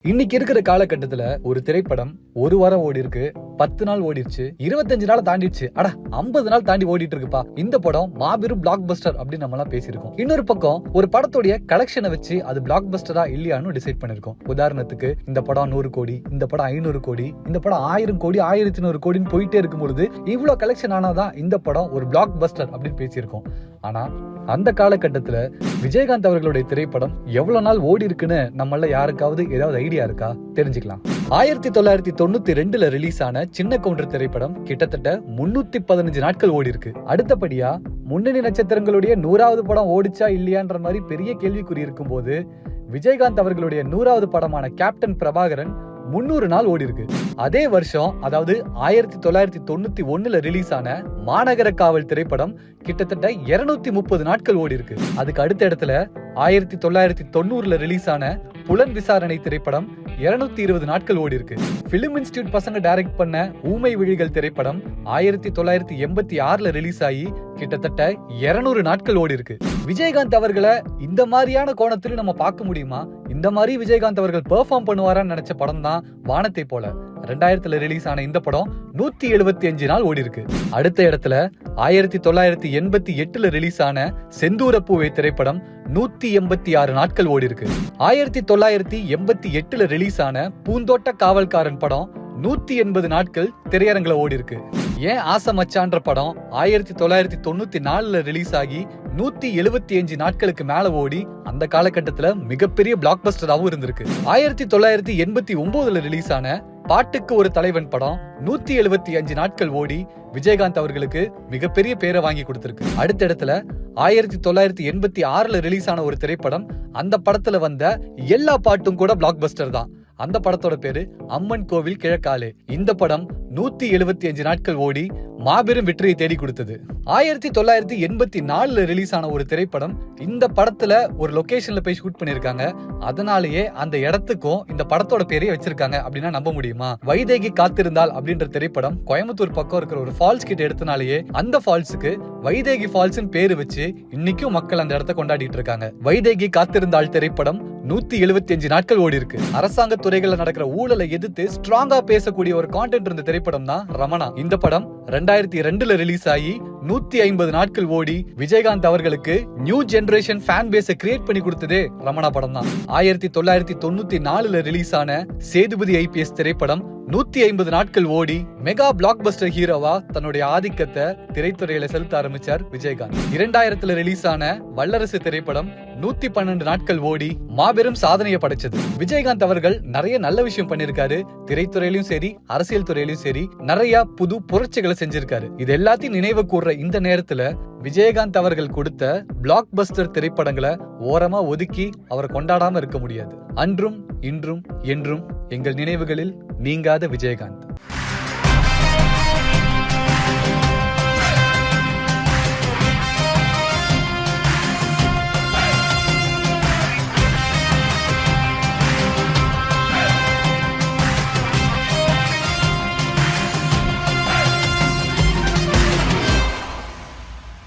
இன்னைக்கு இருக்கிற காலகட்டத்துல ஒரு திரைப்படம் ஒரு வாரம் ஓடி இருக்கு, 10 நாள் ஓடிடுச்சு, 25 நாள் தாண்டிடுச்சு, 50 நாள் தாண்டி ஓடிட்டு இருக்குப்பா. இந்த படம் மாபெரும் பிளாக் பஸ்டர் அப்படின்னு நம்ம எல்லாம் பேசியிருக்கோம். இன்னொரு பக்கம் ஒரு படத்துடைய கலெக்ஷனை வச்சு அது பிளாக் பஸ்டரா இல்லையான்னு டிசைட் பண்ணிருக்கோம். உதாரணத்துக்கு இந்த படம் 100 கோடி, இந்த படம் 500 கோடி, இந்த படம் 1000 கோடி, 1100 கோடின்னு போயிட்டே இருக்கும் பொழுது இவ்வளவு கலெக்ஷன் ஆனாதான் இந்த படம் ஒரு பிளாக் பஸ்டர் அப்படின்னு பேசியிருக்கோம். ஆனா அந்த காலகட்டத்துல விஜயகாந்த் அவர்களுடைய திரைப்படம் எவ்வளவு நாள் ஓடி இருக்குன்னு நம்மள யாருக்காவது ஏதாவது ஐடியா இருக்கா? தெரிஞ்சுக்கலாம். 1992 ரிலீஸ் ஆன சின்ன கவுண்டர் திரைப்படம் கிட்டத்தட்ட 315 நாட்கள் ஓடி இருக்கு. அடுத்தபடியா முன்னணி நட்சத்திரங்களுடைய 100வது படம் ஓடிச்சா இல்லையான்ற மாதிரி பெரிய கேள்விக்குறி இருக்கும் போது விஜயகாந்த் அவர்களுடைய 100வது படமான கேப்டன் பிரபாகரன் 300 நாள் ஓடி இருக்கு. அதே வருஷம், அதாவது 1991 ரிலீஸ் ஆன மாநகர காவல் திரைப்படம் கிட்டத்தட்ட 230 நாட்கள் ஓடி இருக்கு. அதுக்கு அடுத்த இடத்துல 1990 ரிலீஸ் ஆன புலன் விசாரணை திரைப்படம் 220 நாட்கள் ஓடி இருக்கு. பிலிம் இன்ஸ்டிடியூட் பசங்க டைரக்ட் பண்ண ஊமை விழிகள் திரைப்படம் 1986 ரிலீஸ் ஆகி கிட்டத்தட்ட 200 நாட்கள் ஓடி இருக்கு. விஜயகாந்த் அவர்களை இந்த மாதிரியான கோணத்துல நம்ம பார்க்க முடியுமா? இந்த மாதிரி விஜயகாந்த் அவர்கள் பெர்ஃபார்ம் பண்ணுவாரான்னு நினைச்ச படம் தான் வானத்தை போல. 2000 ரிலீஸ் ஆன இந்த படம் 175 நாள் ஓடி இருக்கு. அடுத்த இடத்துல 1988 ரிலீஸ் ஆன செந்தூரப்பூவை திரைப்படம் 186 நாட்கள் ஓடி இருக்கு. 1988 ரிலீஸ் ஆன பூந்தோட்ட காவல்காரன் படம் 180 நாட்கள் திரையரங்குல ஓடி இருக்கு. ஏன் ஆசை மச்சான்ற படம் 1994 ரிலீஸ் ஆகி 175 நாட்களுக்கு மேல ஓடி அந்த காலகட்டத்துல மிகப்பெரிய பிளாக் பஸ்டராகவும் இருந்திருக்கு. 1989 ரிலீஸ் ஆன பாட்டுக்கு ஒரு தலைவன் படம் 175 நாட்கள் ஓடி விஜயகாந்த் அவர்களுக்கு மிகப்பெரிய பேரை வாங்கி கொடுத்திருக்கு. அடுத்த இடத்துல 1986 ரிலீஸ் ஆன ஒரு திரைப்படம், அந்த படத்துல வந்த எல்லா பாட்டும் கூட பிளாக் பஸ்டர் தான். அந்த படத்தோட பேரு அம்மன் கோவில் கிழக்காலே. இந்த படம் 175 நாட்கள் ஓடி மாபெரும் வெற்றியை தேடி கொடுத்தது. 1984 ரிலீஸ் ஆன ஒரு திரைப்படம், இந்த படத்துல ஒரு லொகேஷன்ல போய் ஷூட் பண்ணிருக்காங்க. அதனாலேயே அந்த இடத்துக்கும் இந்த படத்தோட பேரையே வச்சிருக்காங்க அப்படின்னா நம்ப முடியுமா? வைதேகி காத்திருந்தால் அப்படின்ற திரைப்படம் கோயம்புத்தூர் பக்கம் இருக்கிற ஒரு ஃபால்ஸ் கிட்ட எடுத்தனாலேயே அந்த ஃபால்ஸுக்கு வைதேகி ஃபால்ஸ் பேரு வச்சு இன்னைக்கும் மக்கள் அந்த இடத்தை கொண்டாடிட்டு இருக்காங்க. வைதேகி காத்திருந்தால் திரைப்படம் 175 நாட்கள் ஓடி இருக்கு. அரசாங்க துறைகள்ல நடக்கிற ஊழலை எதிர்த்து ஸ்ட்ராங்கா பேசக்கூடிய ஒரு கான்டென்ட் இருந்த திரைப்படம் தான் ரமணா. இந்த படம் 2002 ரிலீஸ் ஆகி 150 நாட்கள் ஓடி விஜயகாந்த் அவர்களுக்கு நியூ ஜெனரேஷன் ஃபேன் பேஸை கிரியேட் பண்ணி கொடுத்ததே ரமணா படம் தான். 1994 ரிலீஸ் ஆன சேதுபதி ஐபிஎஸ் திரைப்படம் 150 நாட்கள் ஓடி மெகா பிளாக் பஸ்டர் ஹீரோவா தன்னுடைய ஆதிக்கத்தை திரைத்துறையில செலுத்த ஆரம்பிச்சார் விஜயகாந்த். 2000 ரிலீஸ் ஆன வல்லரசு திரைப்படம் 112 நாட்கள் ஓடி மாபெரும் சாதனையை படைச்சது. விஜயகாந்த் அவர்கள் நிறைய நல்ல விஷயம் பண்ணிருக்காரு. திரைத்துறையிலும் சரி, அரசியல் துறையிலும் சரி, நிறைய புது புரட்சிகளை செஞ்சிருக்காரு. இது எல்லாத்தையும் நினைவு கூர்ற இந்த நேரத்துல விஜயகாந்த் அவர்கள் கொடுத்த பிளாக் பஸ்டர் திரைப்படங்களை ஓரமா ஒதுக்கி அவரை கொண்டாடாம இருக்க முடியாது. அன்றும் இன்றும் என்றும் எங்கள் நினைவுகளில் நீங்காத விஜயகாந்த்.